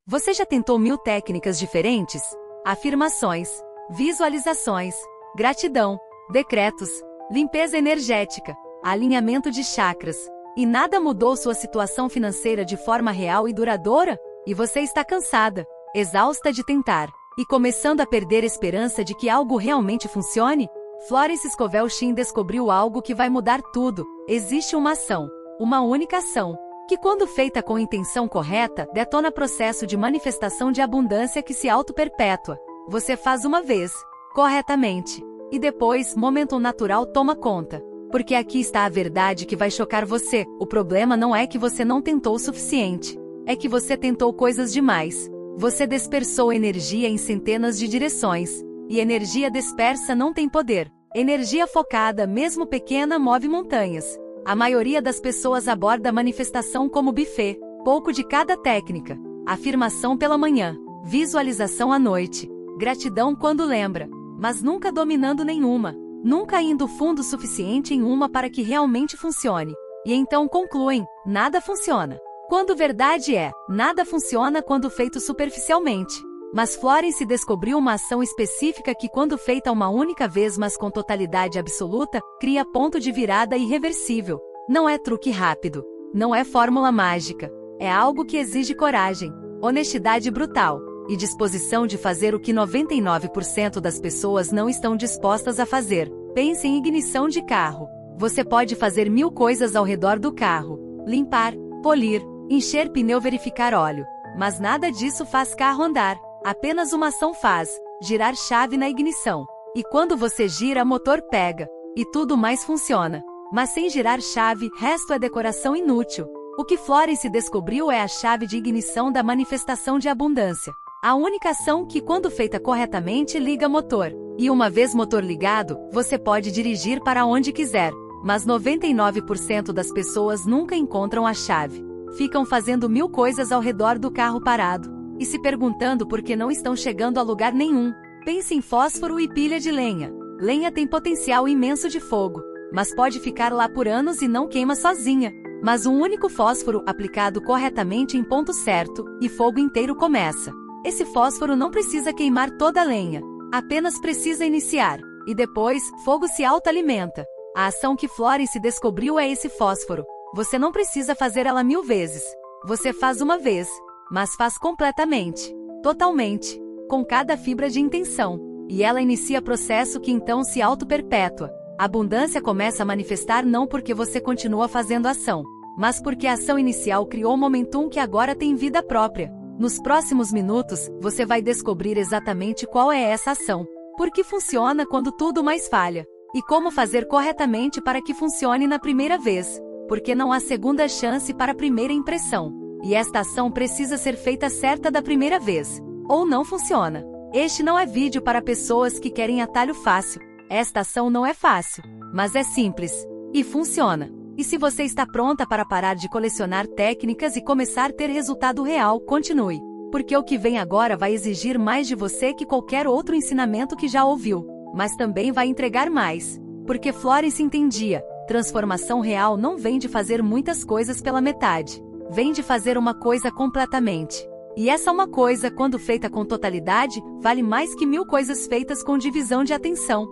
Você já tentou 1000 técnicas diferentes? Afirmações, visualizações, gratidão, decretos, limpeza energética, alinhamento de chakras. E nada mudou sua situação financeira de forma real e duradoura? E você está cansada, exausta de tentar, e começando a perder esperança de que algo realmente funcione? Florence Scovel Shinn descobriu algo que vai mudar tudo. Existe uma ação, uma única ação, que quando feita com intenção correta, detona processo de manifestação de abundância que se auto-perpétua. Você faz uma vez, corretamente, e depois, momento natural toma conta. Porque aqui está a verdade que vai chocar você. O problema não é que você não tentou o suficiente. É que você tentou coisas demais. Você dispersou energia em centenas de direções. E energia dispersa não tem poder. Energia focada, mesmo pequena, move montanhas. A maioria das pessoas aborda a manifestação como buffet. Pouco de cada técnica. Afirmação pela manhã. Visualização à noite. Gratidão quando lembra. Mas nunca dominando nenhuma. Nunca indo fundo o suficiente em uma para que realmente funcione. E então concluem, nada funciona. Quando verdade é, nada funciona quando feito superficialmente. Mas Florence descobriu uma ação específica que quando feita uma única vez mas com totalidade absoluta, cria ponto de virada irreversível. Não é truque rápido. Não é fórmula mágica. É algo que exige coragem, honestidade brutal e disposição de fazer o que 99% das pessoas não estão dispostas a fazer. Pense em ignição de carro. Você pode fazer 1000 coisas ao redor do carro. Limpar, polir, encher pneu, verificar óleo. Mas nada disso faz carro andar. Apenas uma ação faz, girar chave na ignição. E quando você gira, motor pega. E tudo mais funciona. Mas sem girar chave, resto é decoração inútil. O que Florence descobriu é a chave de ignição da manifestação de abundância. A única ação que, quando feita corretamente, liga motor. E uma vez motor ligado, você pode dirigir para onde quiser. Mas 99% das pessoas nunca encontram a chave. Ficam fazendo 1000 coisas ao redor do carro parado. E se perguntando por que não estão chegando a lugar nenhum. Pense em fósforo e pilha de lenha. Lenha tem potencial imenso de fogo. Mas pode ficar lá por anos e não queima sozinha. Mas um único fósforo, aplicado corretamente em ponto certo, e fogo inteiro começa. Esse fósforo não precisa queimar toda a lenha. Apenas precisa iniciar. E depois, fogo se autoalimenta. A ação que Florence descobriu é esse fósforo. Você não precisa fazer ela 1000 vezes. Você faz uma vez. Mas faz completamente. Totalmente. Com cada fibra de intenção. E ela inicia processo que então se auto-perpétua. A abundância começa a manifestar não porque você continua fazendo ação. Mas porque a ação inicial criou momentum que agora tem vida própria. Nos próximos minutos, você vai descobrir exatamente qual é essa ação. Por que funciona quando tudo mais falha. E como fazer corretamente para que funcione na primeira vez. Porque não há segunda chance para a primeira impressão. E esta ação precisa ser feita certa da primeira vez. Ou não funciona. Este não é vídeo para pessoas que querem atalho fácil. Esta ação não é fácil. Mas é simples. E funciona. E se você está pronta para parar de colecionar técnicas e começar a ter resultado real, continue. Porque o que vem agora vai exigir mais de você que qualquer outro ensinamento que já ouviu. Mas também vai entregar mais. Porque Florence entendia, transformação real não vem de fazer muitas coisas pela metade. Vem de fazer uma coisa completamente. E essa uma coisa, quando feita com totalidade, vale mais que 1000 coisas feitas com divisão de atenção.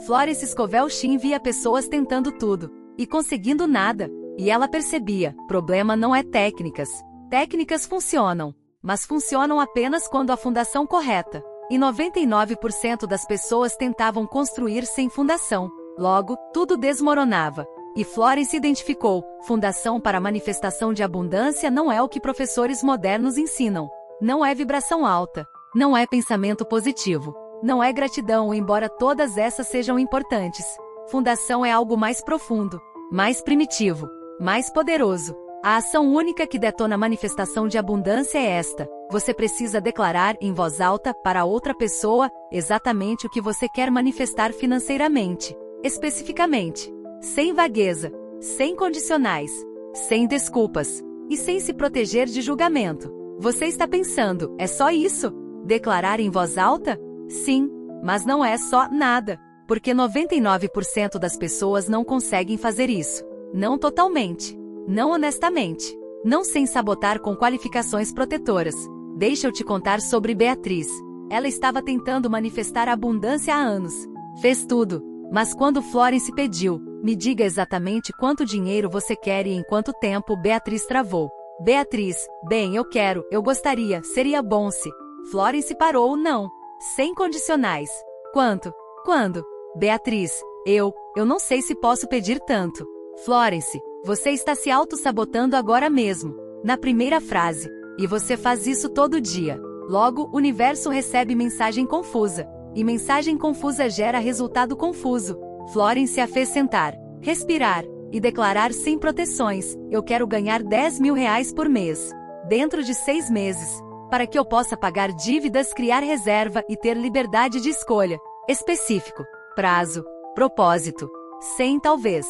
Florence Scovel Shinn via pessoas tentando tudo. E conseguindo nada. E ela percebia, problema não é técnicas. Técnicas funcionam. Mas funcionam apenas quando a fundação correta. E 99% das pessoas tentavam construir sem fundação. Logo, tudo desmoronava. E Florence identificou, fundação para a manifestação de abundância não é o que professores modernos ensinam. Não é vibração alta. Não é pensamento positivo. Não é gratidão, embora todas essas sejam importantes. Fundação é algo mais profundo, mais primitivo, mais poderoso. A ação única que detona a manifestação de abundância é esta. Você precisa declarar, em voz alta, para outra pessoa, exatamente o que você quer manifestar financeiramente. Especificamente. Sem vagueza. Sem condicionais. Sem desculpas. E sem se proteger de julgamento. Você está pensando, é só isso? Declarar em voz alta? Sim. Mas não é só nada. Porque 99% das pessoas não conseguem fazer isso. Não totalmente. Não honestamente. não sem sabotar com qualificações protetoras. Deixa eu te contar sobre Beatriz. Ela estava tentando manifestar a abundância há anos. Fez tudo. Mas quando Florence pediu, me diga exatamente quanto dinheiro você quer e em quanto tempo, Beatriz travou. Beatriz, bem, eu gostaria, seria bom se. Florence parou, não. Sem condicionais. Quanto? Quando? Beatriz, eu não sei se posso pedir tanto. Florence, você está se auto-sabotando agora mesmo. Na primeira frase. E você faz isso todo dia. Logo, o universo recebe mensagem confusa. E mensagem confusa gera resultado confuso. Florence a fez sentar, respirar e declarar sem proteções: eu quero ganhar 10 mil reais por mês. Dentro de 6 meses. Para que eu possa pagar dívidas, criar reserva e ter liberdade de escolha. Específico. Prazo. Propósito. 100 talvez.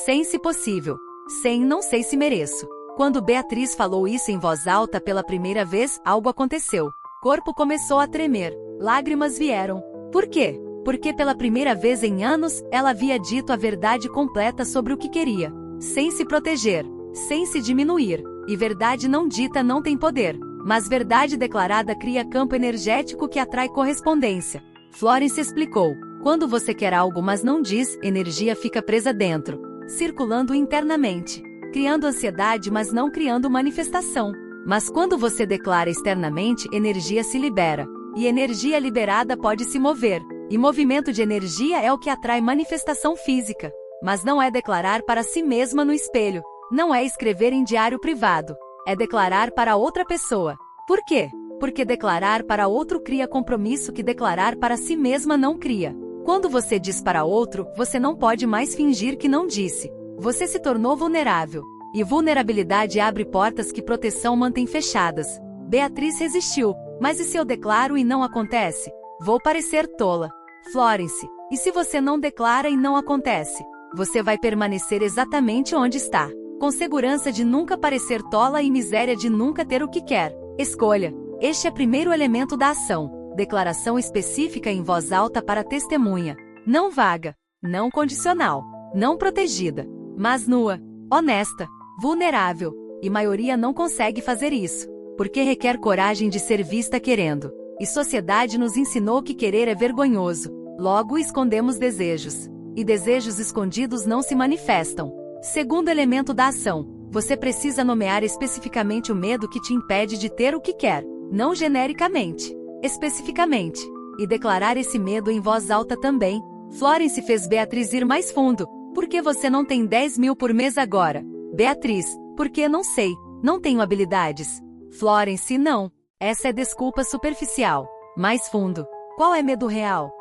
100 se possível. 100 não sei se mereço. Quando Beatriz falou isso em voz alta pela primeira vez, algo aconteceu. Corpo começou a tremer. Lágrimas vieram. Por quê? Porque pela primeira vez em anos, ela havia dito a verdade completa sobre o que queria. Sem se proteger. Sem se diminuir. E verdade não dita não tem poder. Mas verdade declarada cria campo energético que atrai correspondência. Florence explicou. Quando você quer algo mas não diz, energia fica presa dentro. Circulando internamente. Criando ansiedade mas não criando manifestação. Mas quando você declara externamente, energia se libera. E energia liberada pode se mover. E movimento de energia é o que atrai manifestação física. Mas não é declarar para si mesma no espelho. Não é escrever em diário privado. É declarar para outra pessoa. Por quê? Porque declarar para outro cria compromisso que declarar para si mesma não cria. Quando você diz para outro, você não pode mais fingir que não disse. Você se tornou vulnerável. E vulnerabilidade abre portas que proteção mantém fechadas. Beatriz resistiu. Mas e se eu declaro e não acontece? Vou parecer tola. Florence, e se você não declara e não acontece? Você vai permanecer exatamente onde está. Com segurança de nunca parecer tola e miséria de nunca ter o que quer. Escolha. Este é o primeiro elemento da ação. Declaração específica em voz alta para testemunha. Não vaga. Não condicional. Não protegida. Mas nua. Honesta. Vulnerável. E maioria não consegue fazer isso. Porque requer coragem de ser vista querendo. E sociedade nos ensinou que querer é vergonhoso. Logo escondemos desejos. E desejos escondidos não se manifestam. Segundo elemento da ação. Você precisa nomear especificamente o medo que te impede de ter o que quer. Não genericamente. Especificamente. E declarar esse medo em voz alta também. Florence fez Beatriz ir mais fundo. Por que você não tem 10 mil por mês agora? Beatriz, porque não sei. Não tenho habilidades. Florence, não. Essa é desculpa superficial. Mais fundo. Qual é medo real?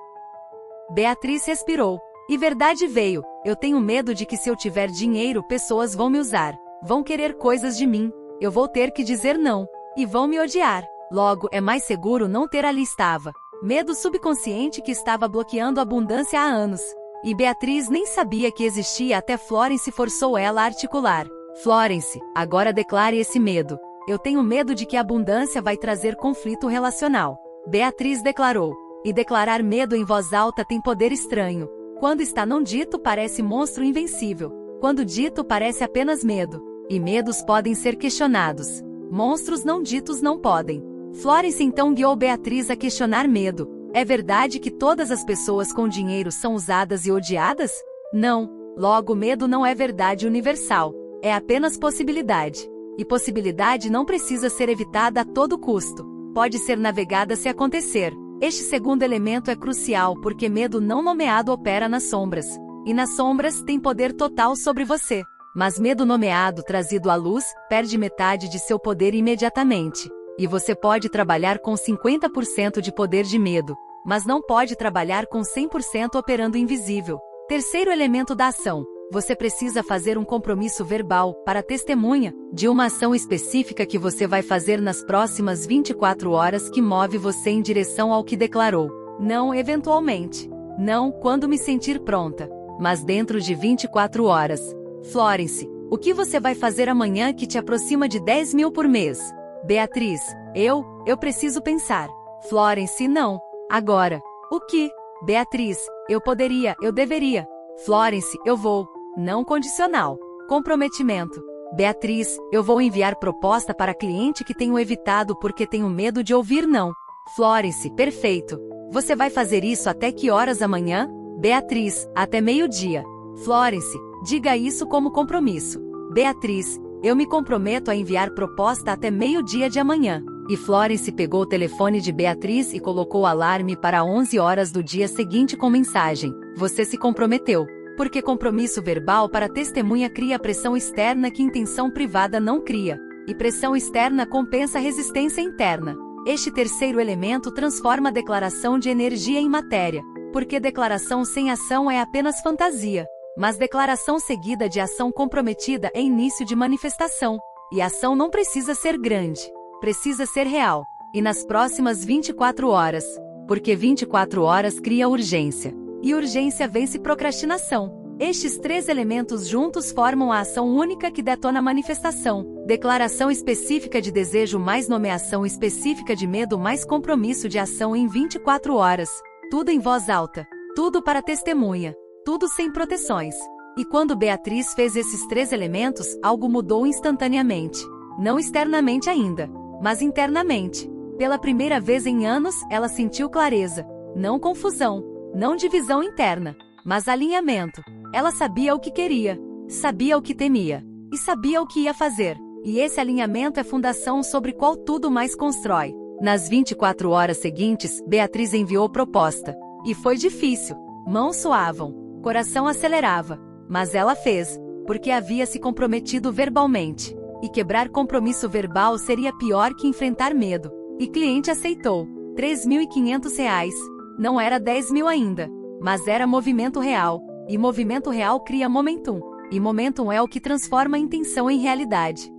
Beatriz respirou. E verdade veio. Eu tenho medo de que se eu tiver dinheiro, pessoas vão me usar. Vão querer coisas de mim. Eu vou ter que dizer não. E vão me odiar. Logo, é mais seguro não ter ali estava. Medo subconsciente que estava bloqueando a abundância há anos. E Beatriz nem sabia que existia até Florence forçou ela a articular. Florence, agora declare esse medo. Eu tenho medo de que a abundância vai trazer conflito relacional. Beatriz declarou. E declarar medo em voz alta tem poder estranho. Quando está não dito parece monstro invencível. Quando dito parece apenas medo. E medos podem ser questionados. Monstros não ditos não podem. Florence então guiou Beatriz a questionar medo. É verdade que todas as pessoas com dinheiro são usadas e odiadas? Não. Logo, medo não é verdade universal. É apenas possibilidade. E possibilidade não precisa ser evitada a todo custo. Pode ser navegada se acontecer. Este segundo elemento é crucial porque medo não nomeado opera nas sombras. E nas sombras tem poder total sobre você. Mas medo nomeado trazido à luz, perde metade de seu poder imediatamente. E você pode trabalhar com 50% de poder de medo, mas não pode trabalhar com 100% operando invisível. Terceiro elemento da ação. Você precisa fazer um compromisso verbal, para testemunha, de uma ação específica que você vai fazer nas próximas 24 horas que move você em direção ao que declarou. Não eventualmente. Não quando me sentir pronta. Mas dentro de 24 horas. Florence, o que você vai fazer amanhã que te aproxima de 10 mil por mês? Beatriz, eu preciso pensar. Florence, não. Agora. O que? Beatriz, eu poderia, eu deveria. Florence, eu vou. Não condicional. Comprometimento. Beatriz, eu vou enviar proposta para cliente que tenho evitado porque tenho medo de ouvir não. Florence, perfeito. Você vai fazer isso até que horas amanhã? Beatriz, até meio-dia. Florence, diga isso como compromisso. Beatriz, eu me comprometo a enviar proposta até meio-dia de amanhã. E Florence pegou o telefone de Beatriz e colocou o alarme para 11 horas do dia seguinte com mensagem: você se comprometeu. Porque compromisso verbal para testemunha cria pressão externa que intenção privada não cria. E pressão externa compensa resistência interna. Este terceiro elemento transforma a declaração de energia em matéria. Porque declaração sem ação é apenas fantasia. Mas declaração seguida de ação comprometida é início de manifestação. E a ação não precisa ser grande. Precisa ser real. E nas próximas 24 horas. Porque 24 horas cria urgência. E urgência vence procrastinação. Estes três elementos juntos formam a ação única que detona a manifestação. Declaração específica de desejo mais nomeação específica de medo mais compromisso de ação em 24 horas. Tudo em voz alta. Tudo para testemunha. Tudo sem proteções. E quando Beatriz fez esses três elementos, algo mudou instantaneamente. Não externamente ainda, mas internamente. Pela primeira vez em anos, ela sentiu clareza. Não confusão. Não divisão interna, mas alinhamento. Ela sabia o que queria, sabia o que temia, e sabia o que ia fazer. E esse alinhamento é fundação sobre qual tudo mais constrói. Nas 24 horas seguintes, Beatriz enviou proposta. E foi difícil. Mãos suavam, coração acelerava. Mas ela fez, porque havia se comprometido verbalmente. E quebrar compromisso verbal seria pior que enfrentar medo. E cliente aceitou. R$3.500. Não era 10 mil ainda, mas era movimento real. E movimento real cria momentum. E momentum é o que transforma a intenção em realidade.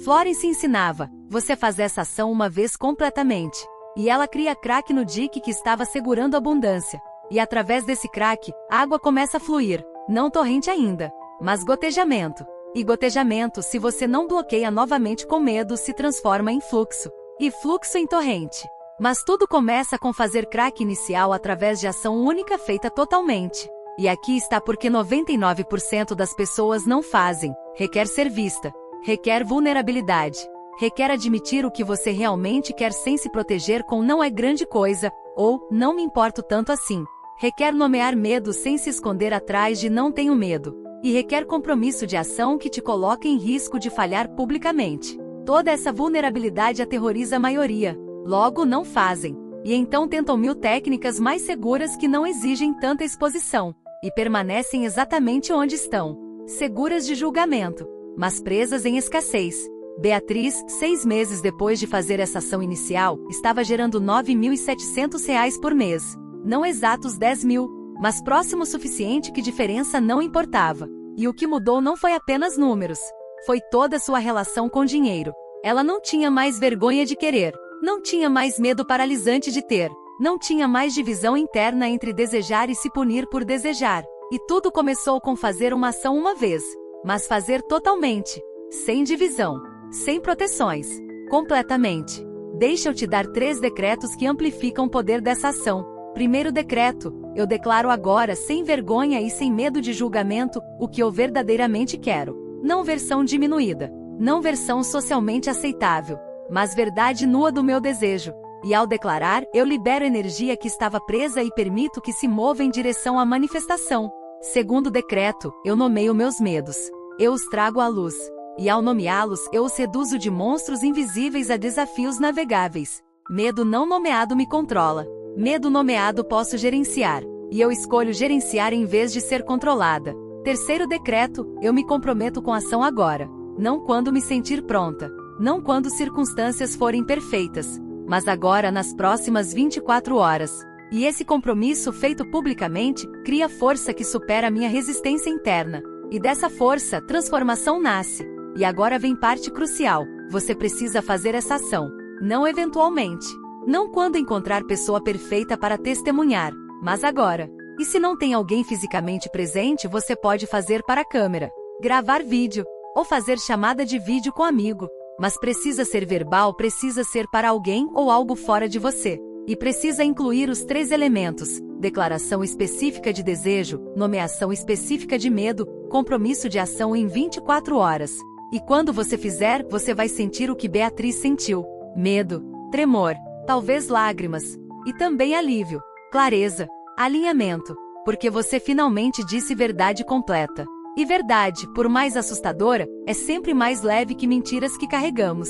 Florence ensinava: você faz essa ação uma vez completamente. E ela cria crack no dique que estava segurando a abundância. E através desse crack, a água começa a fluir. Não torrente ainda, mas gotejamento. E gotejamento, se você não bloqueia novamente com medo, se transforma em fluxo. E fluxo em torrente. Mas tudo começa com fazer crack inicial através de ação única feita totalmente. E aqui está porque 99% das pessoas não fazem. Requer ser vista. Requer vulnerabilidade. Requer admitir o que você realmente quer sem se proteger com não é grande coisa, ou não me importo tanto assim. Requer nomear medo sem se esconder atrás de não tenho medo. E requer compromisso de ação que te coloque em risco de falhar publicamente. Toda essa vulnerabilidade aterroriza a maioria. Logo não fazem. E então tentam 1000 técnicas mais seguras que não exigem tanta exposição. E permanecem exatamente onde estão. Seguras de julgamento. Mas presas em escassez. Beatriz, 6 meses depois de fazer essa ação inicial, estava gerando R$9.700 por mês. Não exatos 10 mil, mas próximo o suficiente que diferença não importava. E o que mudou não foi apenas números. Foi toda sua relação com dinheiro. Ela não tinha mais vergonha de querer. Não tinha mais medo paralisante de ter. Não tinha mais divisão interna entre desejar e se punir por desejar. E tudo começou com fazer uma ação uma vez. Mas fazer totalmente. Sem divisão. Sem proteções. Completamente. Deixa eu te dar 3 decretos que amplificam o poder dessa ação. Primeiro decreto: eu declaro agora, sem vergonha e sem medo de julgamento, o que eu verdadeiramente quero. Não versão diminuída. Não versão socialmente aceitável. Mas verdade nua do meu desejo. E ao declarar, eu libero energia que estava presa e permito que se mova em direção à manifestação. Segundo decreto: eu nomeio meus medos. Eu os trago à luz. E ao nomeá-los, eu os reduzo de monstros invisíveis a desafios navegáveis. Medo não nomeado me controla. Medo nomeado posso gerenciar. E eu escolho gerenciar em vez de ser controlada. Terceiro decreto: eu me comprometo com ação agora. Não quando me sentir pronta. Não quando circunstâncias forem perfeitas. Mas agora nas próximas 24 horas. E esse compromisso feito publicamente, cria força que supera a minha resistência interna. E dessa força, transformação nasce. E agora vem parte crucial: você precisa fazer essa ação. Não eventualmente. Não quando encontrar pessoa perfeita para testemunhar, mas agora. E se não tem alguém fisicamente presente, você pode fazer para a câmera, gravar vídeo, ou fazer chamada de vídeo com amigo. Mas precisa ser verbal, precisa ser para alguém ou algo fora de você. E precisa incluir os 3 elementos: declaração específica de desejo, nomeação específica de medo, Compromisso de ação em 24 horas. E quando você fizer, você vai sentir o que Beatriz sentiu: medo, tremor, talvez lágrimas, e também alívio, clareza, alinhamento, porque você finalmente disse verdade completa. E verdade, por mais assustadora, é sempre mais leve que mentiras que carregamos.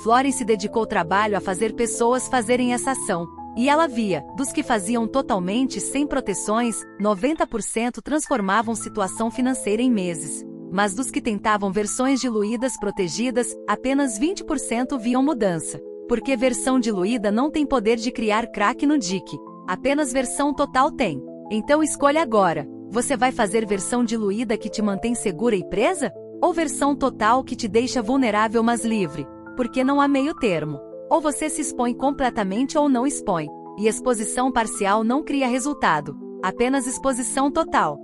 Florence dedicou trabalho a fazer pessoas fazerem essa ação. E ela via, dos que faziam totalmente sem proteções, 90% transformavam situação financeira em meses. Mas dos que tentavam versões diluídas protegidas, apenas 20% viam mudança. Porque versão diluída não tem poder de criar crack no dique. Apenas versão total tem. Então escolha agora. Você vai fazer versão diluída que te mantém segura e presa? Ou versão total que te deixa vulnerável mas livre? Porque não há meio termo. Ou você se expõe completamente ou não expõe. E exposição parcial não cria resultado. Apenas exposição total.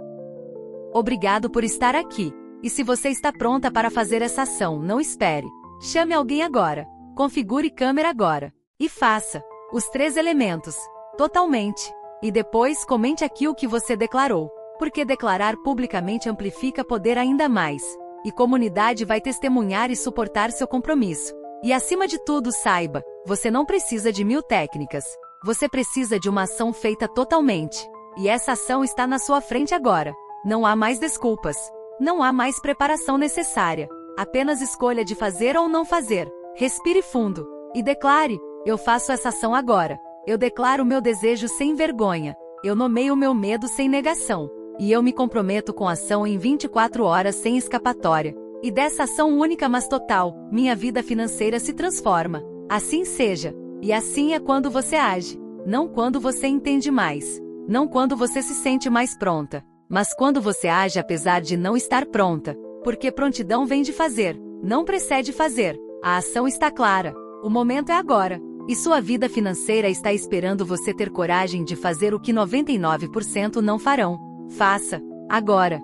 Obrigado por estar aqui. E se você está pronta para fazer essa ação, não espere. Chame alguém agora. Configure câmera agora. E faça os 3 elementos. Totalmente. E depois comente aqui o que você declarou. Porque declarar publicamente amplifica poder ainda mais. E comunidade vai testemunhar e suportar seu compromisso. E acima de tudo saiba, você não precisa de 1000 técnicas. Você precisa de uma ação feita totalmente. E essa ação está na sua frente agora. Não há mais desculpas. Não há mais preparação necessária. Apenas escolha de fazer ou não fazer. Respire fundo. E declare: eu faço essa ação agora. Eu declaro meu desejo sem vergonha. Eu nomeio meu medo sem negação. E eu me comprometo com ação em 24 horas sem escapatória. E dessa ação única mas total, minha vida financeira se transforma. Assim seja. E assim é quando você age. Não quando você entende mais. Não quando você se sente mais pronta. Mas quando você age apesar de não estar pronta. Porque prontidão vem de fazer, não precede fazer. A ação está clara. O momento é agora. E sua vida financeira está esperando você ter coragem de fazer o que 99% não farão. Faça. Agora.